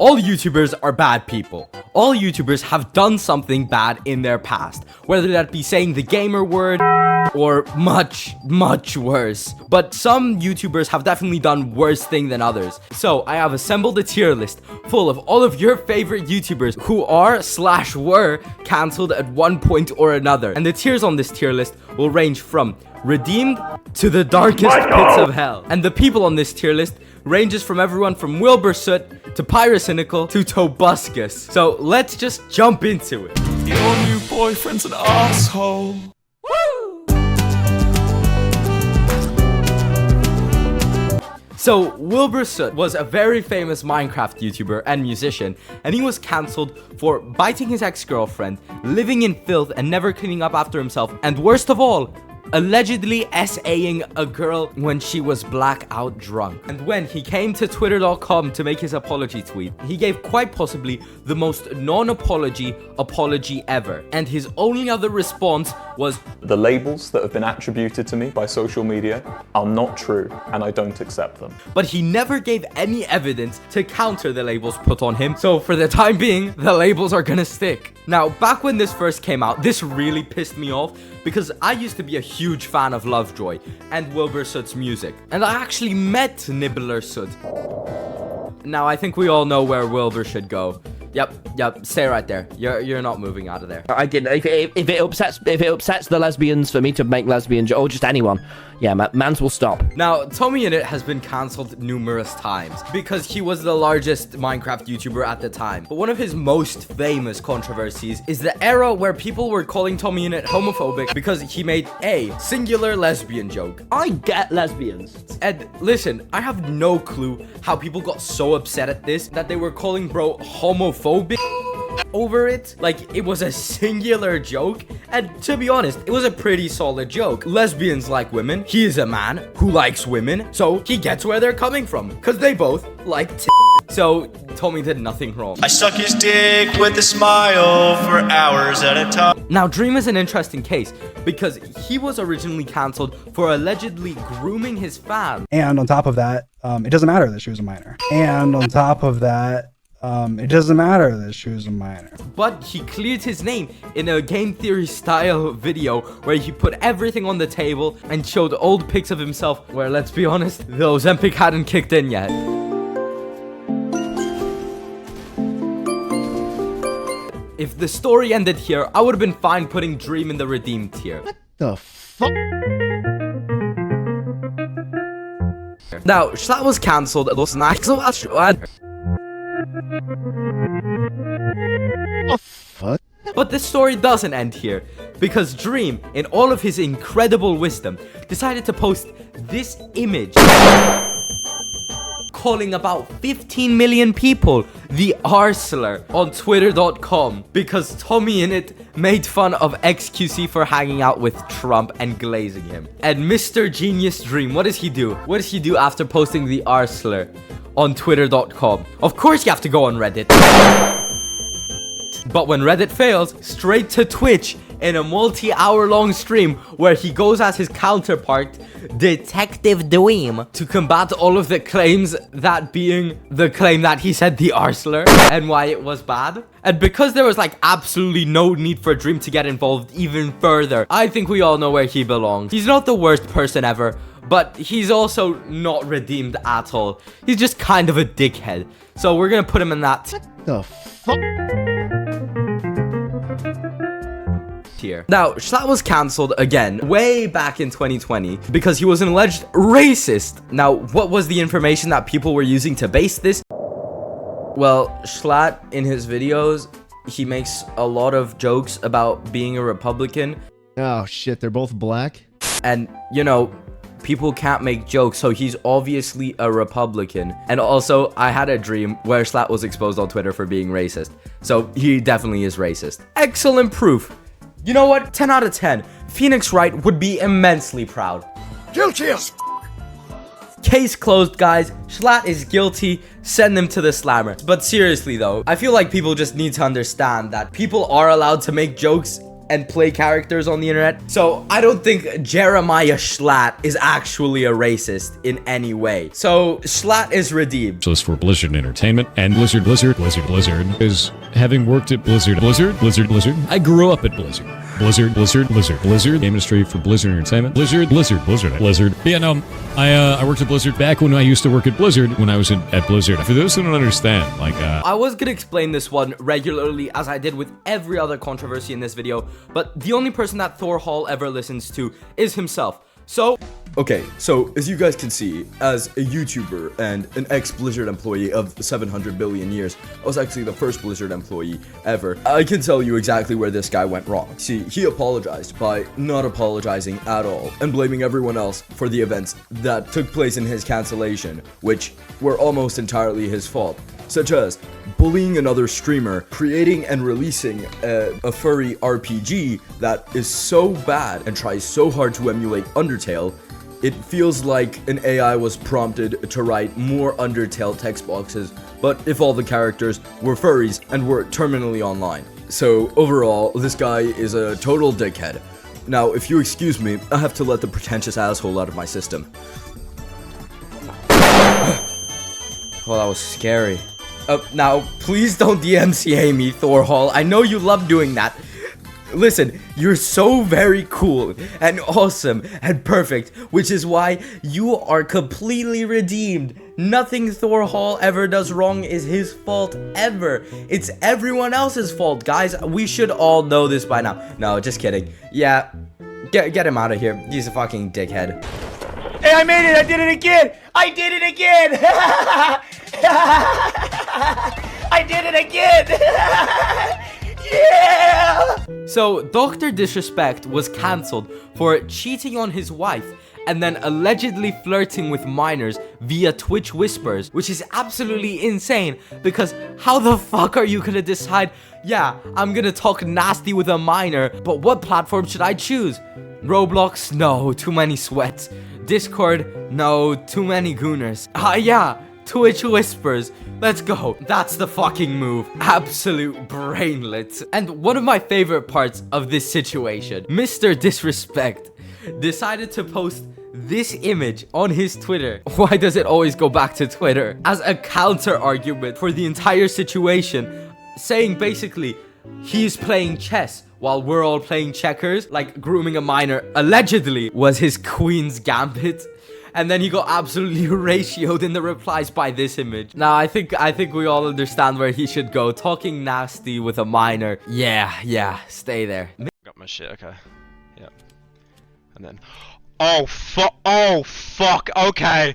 All YouTubers are bad people. All YouTubers have done something bad in their past, whether that be saying the gamer word or much worse. But some YouTubers have definitely done worse things than others. So I have assembled a tier list full of all of your favorite YouTubers who are/were cancelled at one point or another. And the tiers on this tier list will range from redeemed to the darkest pits of hell. And the people on this tier list ranges from everyone from Wilbur Soot to Pyrocynical to Tobuscus. So let's just jump into it. Your new boyfriend's an asshole. So, Wilbur Soot was a very famous Minecraft YouTuber and musician, and he was cancelled for biting his ex-girlfriend, living in filth and never cleaning up after himself, and worst of all, allegedly SAing a girl when she was blackout drunk. And when he came to twitter.com to make his apology tweet, he gave quite possibly the most non-apology apology ever. And his only other response was, "The labels that have been attributed to me by social media are not true, and I don't accept them." But he never gave any evidence to counter the labels put on him. So for the time being, the labels are gonna stick. Now, back when this first came out, this really pissed me off because I used to be a huge fan of Lovejoy and Wilbur Soot's music. And I actually met Nibbler Soot. Now, I think we all know where Wilbur should go. Yep, stay right there. You're not moving out of there. I didn't. If it upsets the lesbians for me to make lesbian or just anyone, yeah, mans will stop. Now, TommyInnit has been cancelled numerous times because he was the largest Minecraft YouTuber at the time. But one of his most famous controversies is the era where people were calling TommyInnit homophobic because he made a singular lesbian joke. I get lesbians. And listen, I have no clue how people got so upset at this that they were calling bro homophobic over it. Like, it was a singular joke, and to be honest, it was a pretty solid joke. Lesbians like women, he is a man who likes women, so he gets where they're coming from, because they both like so Tommy did nothing wrong. I suck his dick with a smile for hours at a time. Now, Dream is an interesting case because he was originally cancelled for allegedly grooming his fans. And on top of that, it doesn't matter that she was a minor. And on top of that, it doesn't matter that she was a minor. But he cleared his name in a game theory style video where he put everything on the table and showed old pics of himself where, let's be honest, the Ozempic hadn't kicked in yet. If the story ended here, I would have been fine putting Dream in the redeemed tier. What the fuck? Now, JSchlatt was cancelled. Oh, fuck. But the story doesn't end here, because Dream, in all of his incredible wisdom, decided to post this image calling about 15 million people the R-slur on twitter.com because TommyInnit made fun of XQC for hanging out with Trump and glazing him. And Mr. Genius Dream, what does he do? What does he do after posting the R-slur on twitter.com? Of course you have to go on Reddit. But when Reddit fails, straight to Twitch in a multi-hour-long stream where he goes as his counterpart, Detective Dream, to combat all of the claims, that being the claim that he said the R-slur and why it was bad. And because there was like absolutely no need for Dream to get involved even further, I think we all know where he belongs. He's not the worst person ever, but he's also not redeemed at all. He's just kind of a dickhead. So we're gonna put him in that The fuck? tier. Now, JSchlatt was cancelled again way back in 2020 because he was an alleged racist. Now, what was the information that people were using to base this? Well, JSchlatt, in his videos, he makes a lot of jokes about being a Republican. Oh shit, they're both black? And, you know, people can't make jokes, so he's obviously a Republican. And also, I had a dream where JSchlatt was exposed on Twitter for being racist. So he definitely is racist. Excellent proof. You know what? 10 out of 10. Phoenix Wright would be immensely proud. Guilty as Case closed, guys. JSchlatt is guilty. Send him to the slammer. But seriously, though, I feel like people just need to understand that people are allowed to make jokes and play characters on the internet. So I don't think JSchlatt is actually a racist in any way. So JSchlatt is redeemed. Specialist for Blizzard Entertainment, and Blizzard is having worked at Blizzard. I grew up at Blizzard. Blizzard, game industry for Blizzard Entertainment. Blizzard. Yeah, no, I worked at Blizzard back when I used to work at Blizzard, when I was at Blizzard. For those who don't understand, like, I was gonna explain this one regularly as I did with every other controversy in this video, but the only person that Thor Hall ever listens to is himself. So, okay, so as you guys can see, as a YouTuber and an ex-Blizzard employee of 700 billion years, I was actually the first Blizzard employee ever. I can tell you exactly where this guy went wrong. See, he apologized by not apologizing at all and blaming everyone else for the events that took place in his cancellation, which were almost entirely his fault, such as bullying another streamer, creating and releasing a furry RPG that is so bad and tries so hard to emulate Undertale, it feels like an AI was prompted to write more Undertale text boxes, but if all the characters were furries and were terminally online. So overall, this guy is a total dickhead. Now, if you excuse me, I have to let the pretentious asshole out of my system. well, that was scary. Now, please don't DMCA me, Thor Hall. I know you love doing that. Listen, you're so very cool and awesome and perfect, which is why you are completely redeemed. Nothing Thor Hall ever does wrong is his fault ever. It's everyone else's fault, guys. We should all know this by now. No, just kidding. Yeah, get him out of here. He's a fucking dickhead. Hey, I made it! I did it again! I did it again! I did it again! Yeah! So, Dr. Disrespect was cancelled for cheating on his wife and then allegedly flirting with minors via Twitch Whispers, which is absolutely insane because how the fuck are you gonna decide, yeah, I'm gonna talk nasty with a minor, but what platform should I choose? Roblox? No, too many sweats. Discord? No, too many gooners. Yeah, Twitch Whispers. Let's go. That's the fucking move. Absolute brainlet. And one of my favorite parts of this situation, Mr. Disrespect decided to post this image on his Twitter. Why does it always go back to Twitter? As a counter argument for the entire situation, saying basically he's playing chess while we're all playing checkers, like grooming a minor allegedly was his queen's gambit. And then he got absolutely ratioed in the replies by this image. Now, I think we all understand where he should go. Talking nasty with a minor. Yeah, stay there. Got my shit, okay. Yep. And then... Oh, fuck, okay.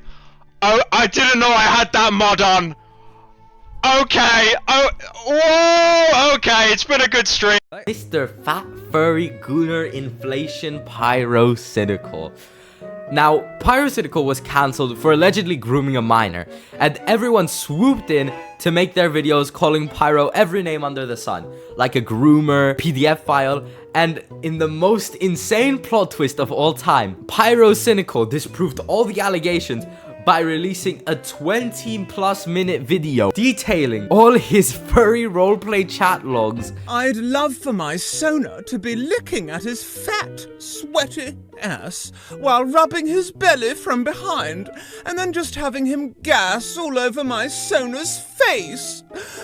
Oh, I didn't know I had that mod on. Okay, whoa, okay, it's been a good stream. Mr. Fat Furry Gooner Inflation Pyrocynical. Now, Pyrocynical was cancelled for allegedly grooming a minor, and everyone swooped in to make their videos calling Pyro every name under the sun, like a groomer, PDF file, and in the most insane plot twist of all time, Pyrocynical disproved all the allegations by releasing a 20+ minute video detailing all his furry roleplay chat logs. I'd love for my Sona to be licking at his fat, sweaty ass while rubbing his belly from behind and then just having him gas all over my Sona's face.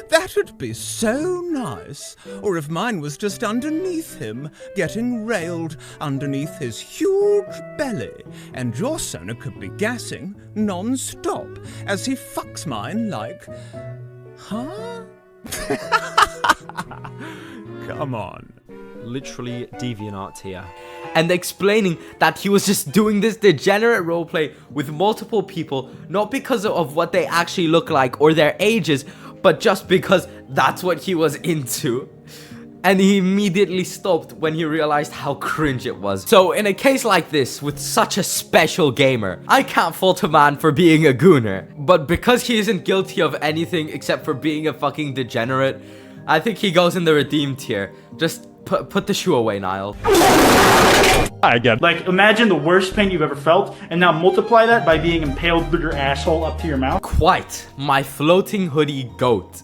That'd be so nice. Or if mine was just underneath him, getting railed underneath his huge belly, and your Sona could be gassing non-stop as he fucks mine like... Huh? Come on. Literally DeviantArt here. And explaining that he was just doing this degenerate roleplay with multiple people, not because of what they actually look like or their ages, but just because that's what he was into. And he immediately stopped when he realized how cringe it was. So in a case like this, with such a special gamer, I can't fault a man for being a gooner. But because he isn't guilty of anything except for being a fucking degenerate, I think he goes in the redeemed tier. Just put the shoe away, Niall. I get it. Like, imagine the worst pain you've ever felt, and now multiply that by being impaled with your asshole up to your mouth. Kwite, my floating hoodie goat.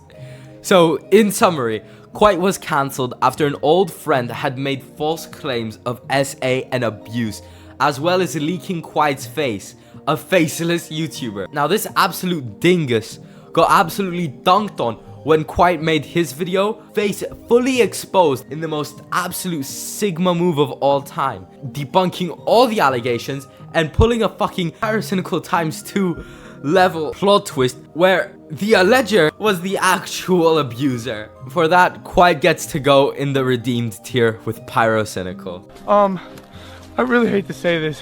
So, in summary, Kwite was cancelled after an old friend had made false claims of SA and abuse, as well as leaking Kwite's face, a faceless YouTuber. Now this absolute dingus got absolutely dunked on when Kwite made his video, face fully exposed in the most absolute Sigma move of all time, debunking all the allegations and pulling a fucking Pyrocynical ×2 level plot twist where the alleger was the actual abuser. For that, Kwite gets to go in the redeemed tier with Pyrocynical. I really hate to say this.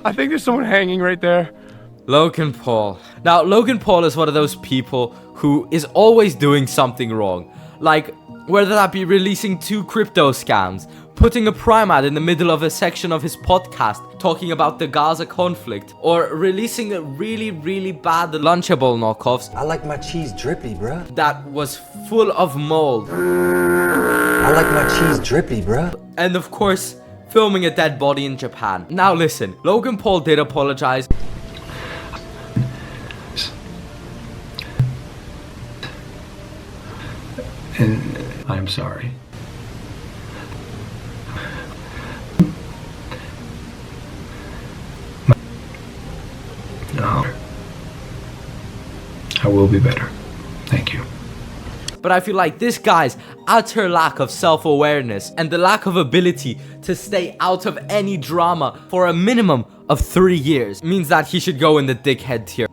I think there's someone hanging right there. Logan Paul. Now, Logan Paul is one of those people who is always doing something wrong. Like, whether that be releasing 2 crypto scams, putting a prime ad in the middle of a section of his podcast talking about the Gaza conflict, or releasing a really bad Lunchable knockoffs. I like my cheese drippy, bruh. That was full of mold. I like my cheese drippy, bruh. And of course, filming a dead body in Japan. Now listen, Logan Paul did apologize. And I'm sorry. No. I will be better. Thank you. But I feel like this guy's utter lack of self-awareness and the lack of ability to stay out of any drama for a minimum of 3 years means that he should go in the dickhead tier.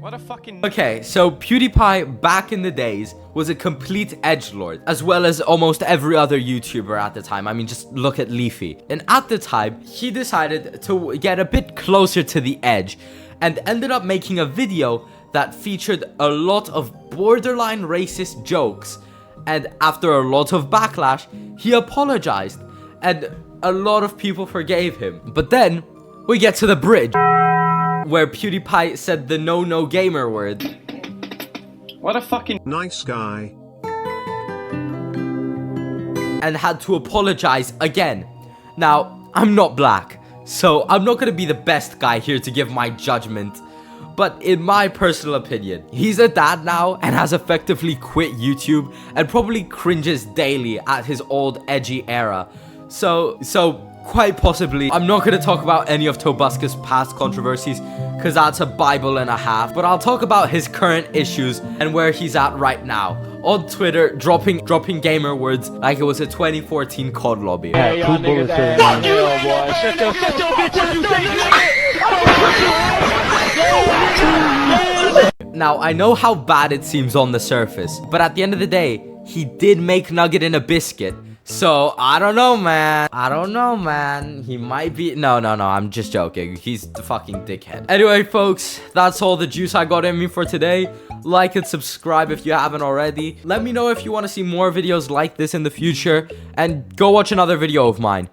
What a fucking... Okay, so PewDiePie back in the days was a complete edgelord, as well as almost every other YouTuber at the time. I mean, just look at Leafy. And at the time, he decided to get a bit closer to the edge and ended up making a video that featured a lot of borderline racist jokes. And after a lot of backlash, he apologized and a lot of people forgave him. But then we get to the bridge, where PewDiePie said the no gamer word. What a fucking nice guy. And had to apologize again. Now, I'm not black, so I'm not gonna be the best guy here to give my judgment. But in my personal opinion, he's a dad now and has effectively quit YouTube and probably cringes daily at his old edgy era. So quite possibly, I'm not going to talk about any of Tobuscus' past controversies, because that's a Bible and a half, but I'll talk about his current issues and where he's at right now. On Twitter, dropping gamer words like it was a 2014 COD lobby. Hey, y'all niggas ass. Fuck you, boy. Shut your bitch. Now, I know how bad it seems on the surface, but at the end of the day, he did make Nugget in a biscuit. So, I don't know, man. He might be... No, I'm just joking. He's the fucking dickhead. Anyway, folks, that's all the juice I got in me for today. Like and subscribe if you haven't already. Let me know if you want to see more videos like this in the future. And go watch another video of mine.